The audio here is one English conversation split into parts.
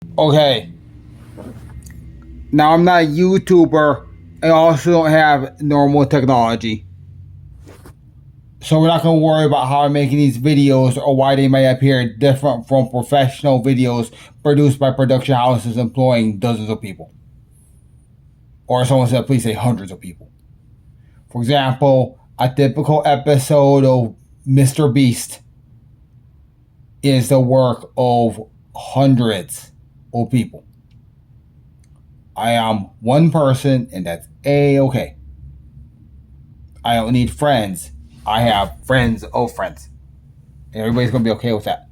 Okay, now I'm not a YouTuber. I also don't have normal technology. So we're not going to worry about how I'm making these videos or why they might appear different from professional videos produced by production houses employing dozens of people. Or someone said, please say hundreds of people. For example, a typical episode of Mr. Beast is the work of hundreds of people. I am one person, and that's A-okay. I don't need friends. I have friends of friends. And everybody's going to be okay with that.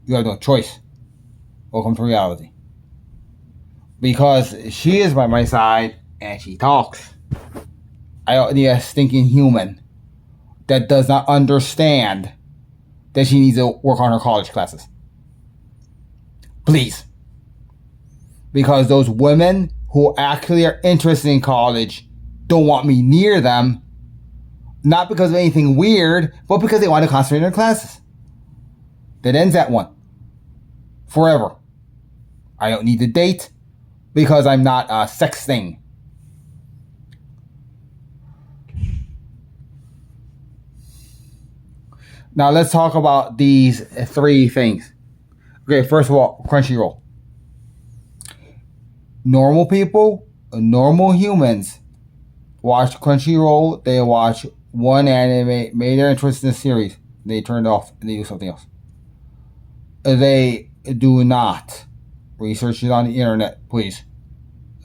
You have no choice. Welcome to reality. Because she is by my side, and she talks. I don't need a stinking human that does not understand that she needs to work on her college classes. Please. Because those women who actually are interested in college don't want me near them, not because of anything weird, but because they want to concentrate on their classes. That ends at one. Forever. I don't need to date because I'm not a sex thing. Now let's talk about these three things. Okay, first of all, Crunchyroll. Normal people, normal humans watch Crunchyroll. They watch one anime, made their interest in the series. They turn it off and they do something else. They do not research it on the internet, please.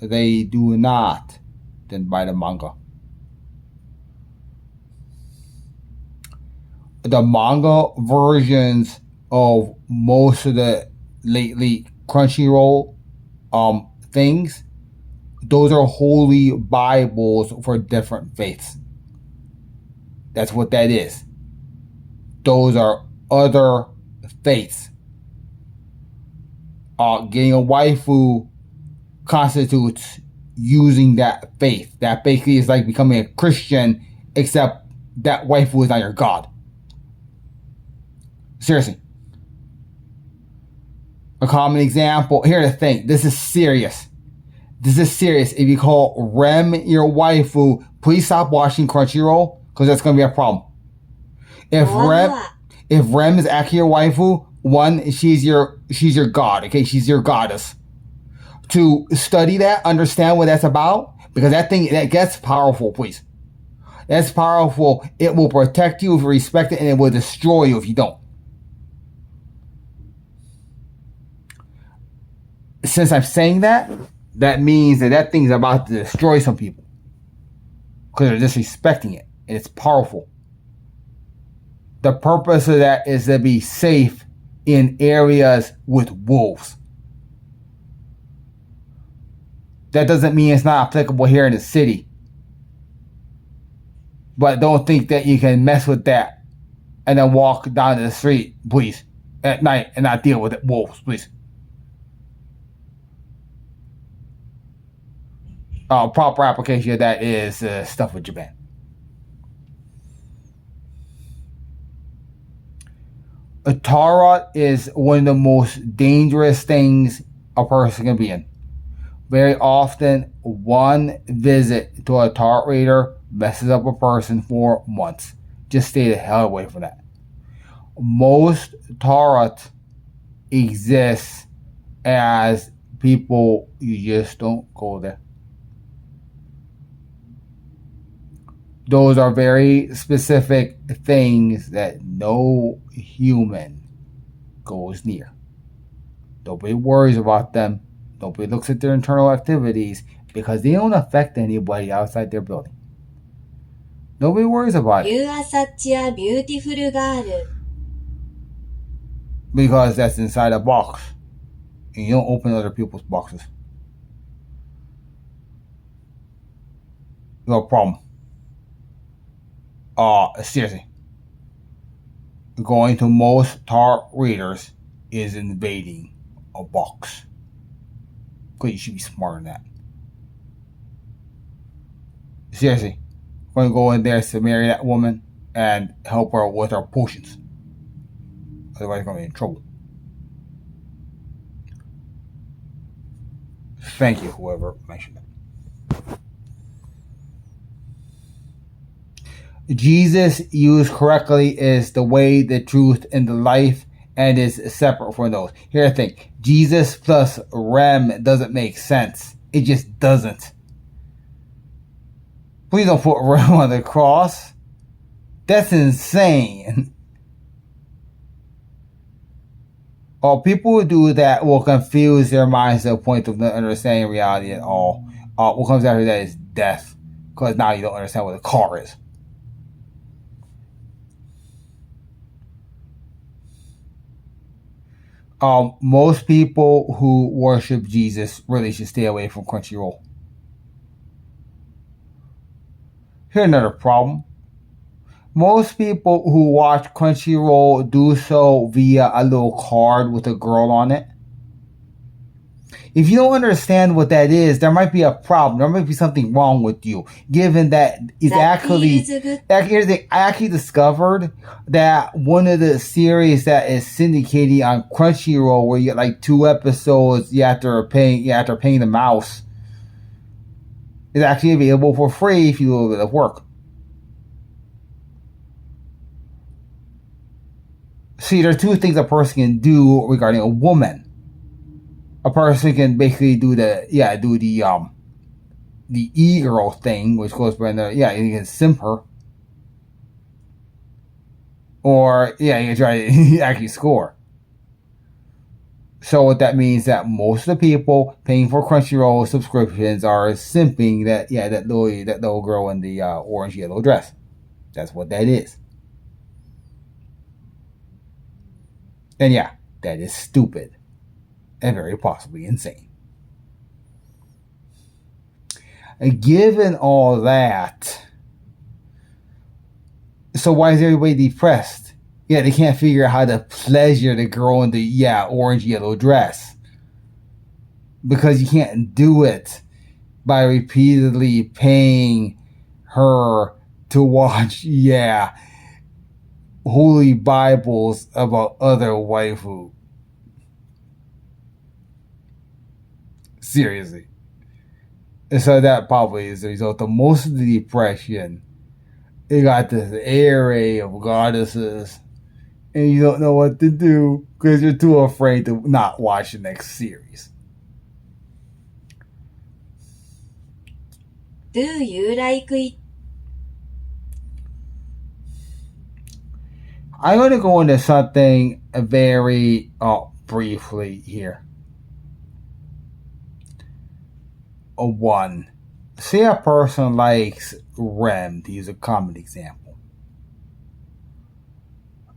They do not then buy the manga. The manga versions of most of the lately Crunchyroll things, those are holy Bibles for different faiths. That's what that is. Those are other faiths. Getting a waifu constitutes using that faith. That basically is like becoming a Christian, except that waifu is not your God. Seriously. A common example. Here's the thing. This is serious. This is serious. If you call Rem your waifu, please stop watching Crunchyroll, because that's going to be a problem. If Rem is actually your waifu, one, she's your god. Okay, she's your goddess. To study that, understand what that's about, because that gets powerful. Please, that's powerful. It will protect you if you respect it, and it will destroy you if you don't. Since I'm saying that, that means that thing's about to destroy some people because they're disrespecting it, and it's powerful. The purpose of that is to be safe in areas with wolves. That doesn't mean it's not applicable here in the city. But don't think that you can mess with that and then walk down the street, please, at night and not deal with it. Wolves, please. Proper application of that is stuff with Japan. A tarot is one of the most dangerous things a person can be in. Very often, one visit to a tarot reader messes up a person for months. Just stay the hell away from that. Most tarot exists as people, you just don't go there. Those are very specific things that no human goes near. Nobody worries about them. Nobody looks at their internal activities because they don't affect anybody outside their building. Nobody worries about it. You are such a beautiful girl. Because that's inside a box. And you don't open other people's boxes. No problem. Seriously. Going to most tarot readers is invading a box. Because you should be smarter than that. Seriously. I'm going to go in there to marry that woman and help her with her potions. Otherwise, I'm going to be in trouble. Thank you, whoever mentioned it. Jesus used correctly is the way, the truth, and the life, and is separate from those. Here's the thing: Jesus plus Rem doesn't make sense. It just doesn't. Please don't put Rem on the cross. That's insane. All people who do that will confuse their minds to the point of not understanding reality at all. What comes after that is death, because now you don't understand what a car is. Most people who worship Jesus really should stay away from Crunchyroll. Here's another problem. Most people who watch Crunchyroll do so via a little card with a girl on it. If you don't understand what that is, there might be a problem. There might be something wrong with you, given that it's actually... Here's the thing, I actually discovered that one of the series that is syndicated on Crunchyroll, where you get like 2 episodes after paying the mouse, is actually available for free if you do a little bit of work. See, there are 2 things a person can do regarding a woman. A person can basically do the e-girl thing, which goes by the, you can simp her. Or, you can try to actually score. So what that means that most of the people paying for Crunchyroll subscriptions are simping that little girl in the orange yellow dress. That's what that is. And that is stupid. And very possibly insane. And given all that, so why is everybody depressed? They can't figure out how to pleasure the girl in the orange yellow dress. Because you can't do it by repeatedly paying her to watch holy Bibles about other waifu. Seriously. And so that probably is the result of most of the depression. You got this array of goddesses, and you don't know what to do because you're too afraid to not watch the next series. Do you like it? I'm going to go into something very briefly here. One, say a person likes Rem, to use a common example.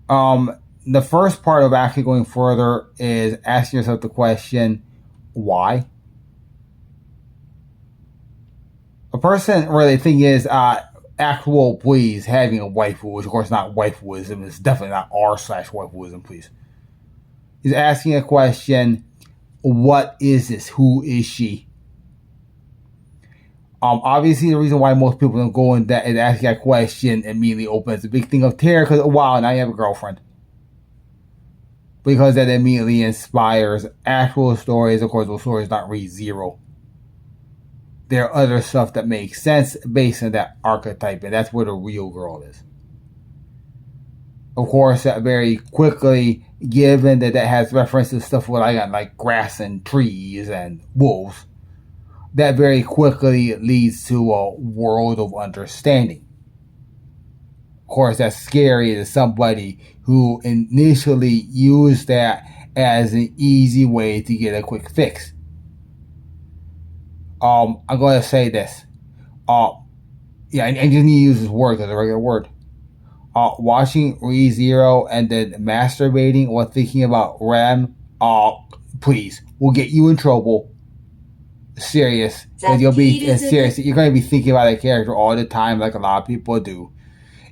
The first part of actually going further is asking yourself the question, why? A person, really, the thing is, actual, please, having a waifu, which of course not waifuism, it's definitely not r/waifuism, please, is asking a question, what is this? Who is she? Obviously, the reason why most people don't go in that and ask that question immediately opens a big thing of terror because, wow, now you have a girlfriend. Because that immediately inspires actual stories. Of course, those stories not read zero. There are other stuff that makes sense based on that archetype, and that's where the real girl is. Of course, that very quickly, given that has references to stuff like grass and trees and wolves, that very quickly leads to a world of understanding. Of course, that's scary to somebody who initially used that as an easy way to get a quick fix. I'm going to say this. And you need to use this word as a regular word. Watching ReZero and then masturbating while thinking about Rem, please, will get you in trouble. Serious, because you'll be serious. You're going to be thinking about that character all the time, like a lot of people do.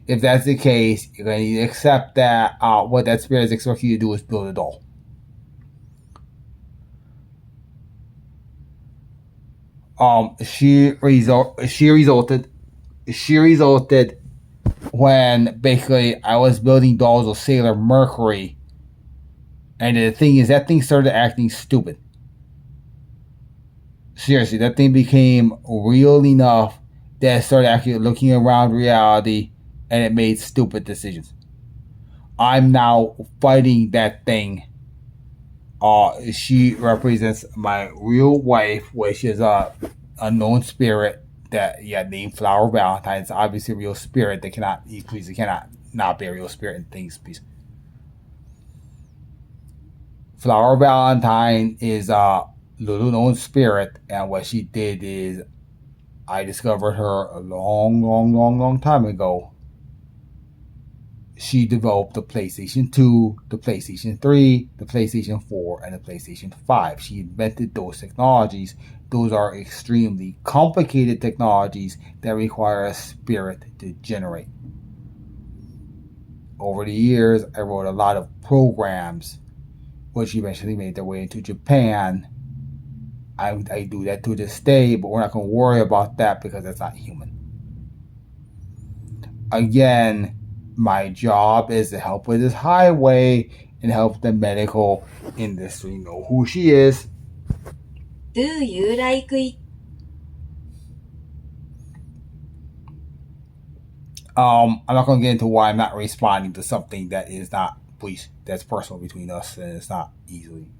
If that's the case, you're going to need to accept that what that spirit is expecting you to do is build a doll. She resulted when basically I was building dolls of Sailor Mercury, and the thing is that thing started acting stupid. Seriously, that thing became real enough that it started actually looking around reality and it made stupid decisions. I'm now fighting that thing. She represents my real wife, which is a unknown spirit that named Flower Valentine. It's obviously a real spirit that cannot not be a real spirit in things. Please. Flower Valentine is a little known spirit, and what she did is I discovered her a long time ago. She developed the PlayStation 2, the PlayStation 3, the PlayStation 4, and the PlayStation 5. She invented those technologies. Those are extremely complicated technologies that require a spirit to generate. Over the years, I wrote a lot of programs which eventually made their way into Japan. I do that to this day, but we're not going to worry about that because that's not human. Again, my job is to help with this highway and help the medical industry know who she is. Do you like it? I'm not going to get into why I'm not responding to something that is not, please, that's personal between us and it's not easily